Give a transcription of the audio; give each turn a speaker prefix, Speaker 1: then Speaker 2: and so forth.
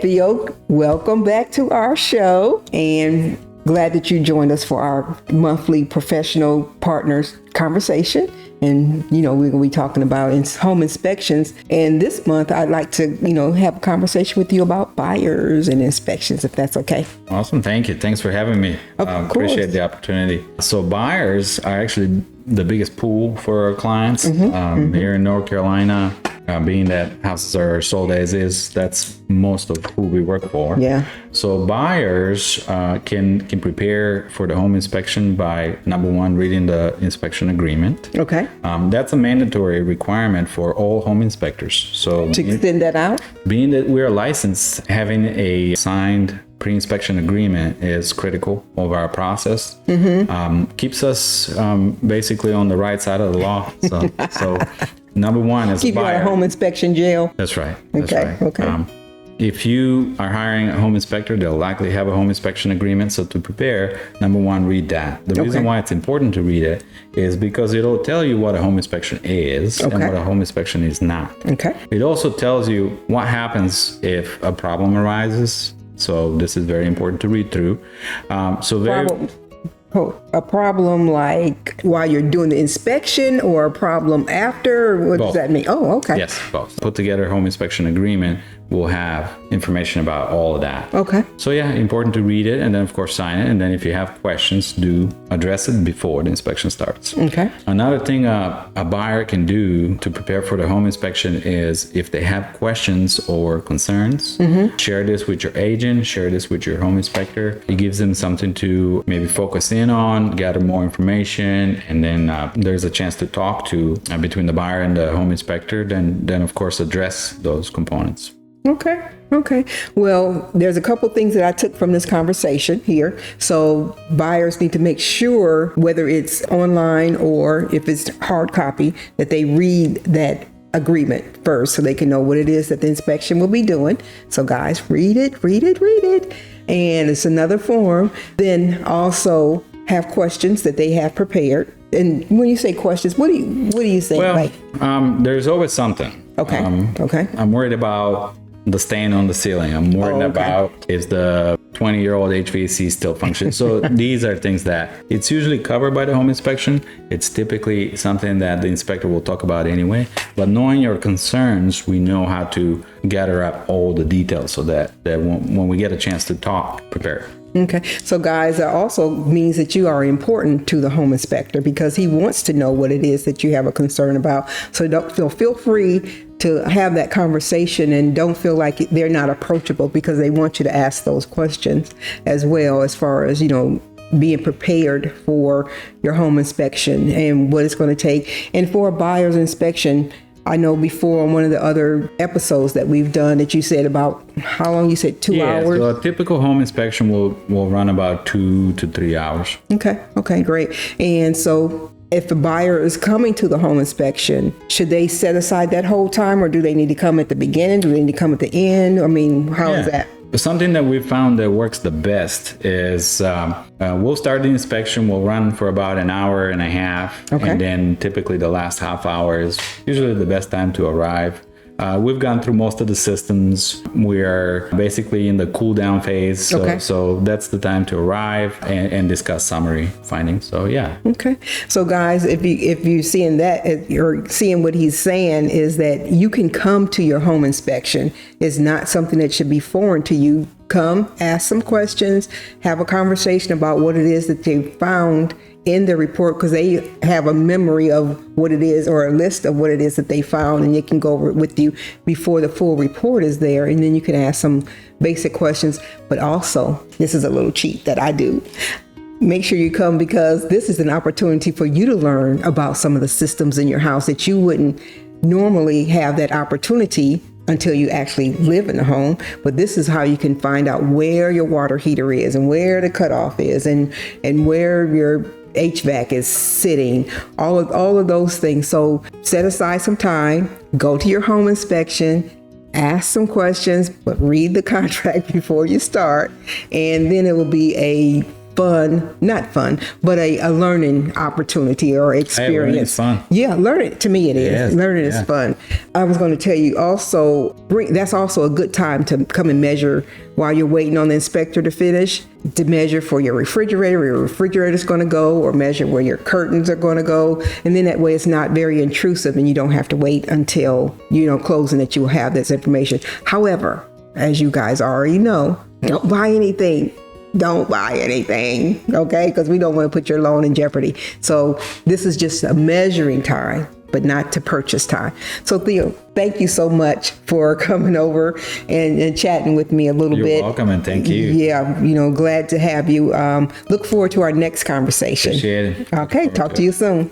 Speaker 1: Theo, welcome back to our show, and glad that you joined us for our monthly professional partners conversation. And, we're going to be talking about home inspections. And this month, I'd like to, have a conversation with you about buyers and inspections, if that's okay.
Speaker 2: Awesome. Thank you. Thanks for having me.
Speaker 1: Of course.
Speaker 2: Appreciate the opportunity. So buyers are actually the biggest pool for our clients here in North Carolina. Being that houses are sold as is, that's most of who we work for.
Speaker 1: Yeah.
Speaker 2: So buyers can prepare for the home inspection by, number one, reading the inspection agreement.
Speaker 1: Okay.
Speaker 2: That's a mandatory requirement for all home inspectors. So
Speaker 1: to extend that out?
Speaker 2: Being that we're licensed, having a signed pre-inspection agreement is critical of our process. Keeps us basically on the right side of the law. So number one is
Speaker 1: keep
Speaker 2: a buyer.
Speaker 1: You out of home inspection jail.
Speaker 2: That's right.
Speaker 1: Okay.
Speaker 2: If you are hiring a home inspector, they'll likely have a home inspection agreement. So to prepare, number one, read that. The reason why it's important to read it is because it'll tell you what a home inspection is and what a home inspection is not. Okay. It also tells you what happens if a problem arises. So this is very important to read through.
Speaker 1: A problem like while you're doing the inspection, or a problem after? What does that mean? Oh, okay.
Speaker 2: Yes, both. Put together a home inspection agreement will have information about all of that.
Speaker 1: Okay.
Speaker 2: So yeah, important to read it and then of course sign it. And then if you have questions, do address it before the inspection starts.
Speaker 1: Okay.
Speaker 2: Another thing a buyer can do to prepare for the home inspection is if they have questions or concerns, share this with your agent, share this with your home inspector. It gives them something to maybe focus in on, gather more information, and then there's a chance to talk to between the buyer and the home inspector, then of course address those components.
Speaker 1: Okay. Well, there's a couple things that I took from this conversation here. So buyers need to make sure, whether it's online or if it's hard copy, that they read that agreement first so they can know what it is that the inspection will be doing. So guys, read it. And it's another form. Then also have questions that they have prepared. And when you say questions, what do you think?
Speaker 2: Well, there's always something.
Speaker 1: Okay.
Speaker 2: I'm worried about the stain on the ceiling. I'm worried about if the 20-year-old HVAC still functions. So these are things that it's usually covered by the home inspection. It's typically something that the inspector will talk about anyway. But knowing your concerns, we know how to gather up all the details so that when we get a chance to talk, prepare.
Speaker 1: Okay. So guys, that also means that you are important to the home inspector because he wants to know what it is that you have a concern about. So feel free to have that conversation and don't feel like they're not approachable because they want you to ask those questions as well, as far as, being prepared for your home inspection and what it's going to take. And for a buyer's inspection, I know before on one of the other episodes that we've done that you said about how long? You said 2 hours?
Speaker 2: So a typical home inspection will run about 2 to 3 hours.
Speaker 1: Okay, great. And so if the buyer is coming to the home inspection, should they set aside that whole time, or do they need to come at the beginning? Do they need to come at the end? I mean, how is that?
Speaker 2: Something that we've found that works the best is we'll start the inspection, we'll run for about an hour and a half. And then typically the last half hour is usually the best time to arrive. We've gone through most of the systems. We're basically in the cool down phase. So that's the time to arrive and discuss summary findings. So yeah.
Speaker 1: Okay. So guys, if you're seeing that, you're seeing what he's saying is that you can come to your home inspection. It's not something that should be foreign to you. Come, ask some questions, have a conversation about what it is that they found in the report, because they have a memory of what it is, or a list of what it is that they found, and they can go over it with you before the full report is there, and then you can ask some basic questions. But also, this is a little cheat that I do. Make sure you come, because this is an opportunity for you to learn about some of the systems in your house that you wouldn't normally have that opportunity until you actually live in the home. But this is how you can find out where your water heater is, and where the cutoff is, and where your HVAC is sitting, all of those things. So set aside some time, go to your home inspection, ask some questions, but read the contract before you start, and then it will be a not fun, but a learning opportunity or experience.
Speaker 2: learning is fun.
Speaker 1: Yeah, learning, to me it is.
Speaker 2: Yes,
Speaker 1: Learning is fun. I was going to tell you also, that's also a good time to come and measure while you're waiting on the inspector to finish, to measure for your refrigerator, where your refrigerator's going to go, or measure where your curtains are going to go. And then that way it's not very intrusive and you don't have to wait until, closing that you will have this information. However, as you guys already know, don't buy anything. Don't buy anything, okay? Because we don't want to put your loan in jeopardy. So this is just a measuring time, but not to purchase time. So Theo, thank you so much for coming over and chatting with me a little bit.
Speaker 2: You're welcome, and thank you.
Speaker 1: Yeah, glad to have you. Look forward to our next conversation.
Speaker 2: Appreciate it.
Speaker 1: Okay, talk to you soon.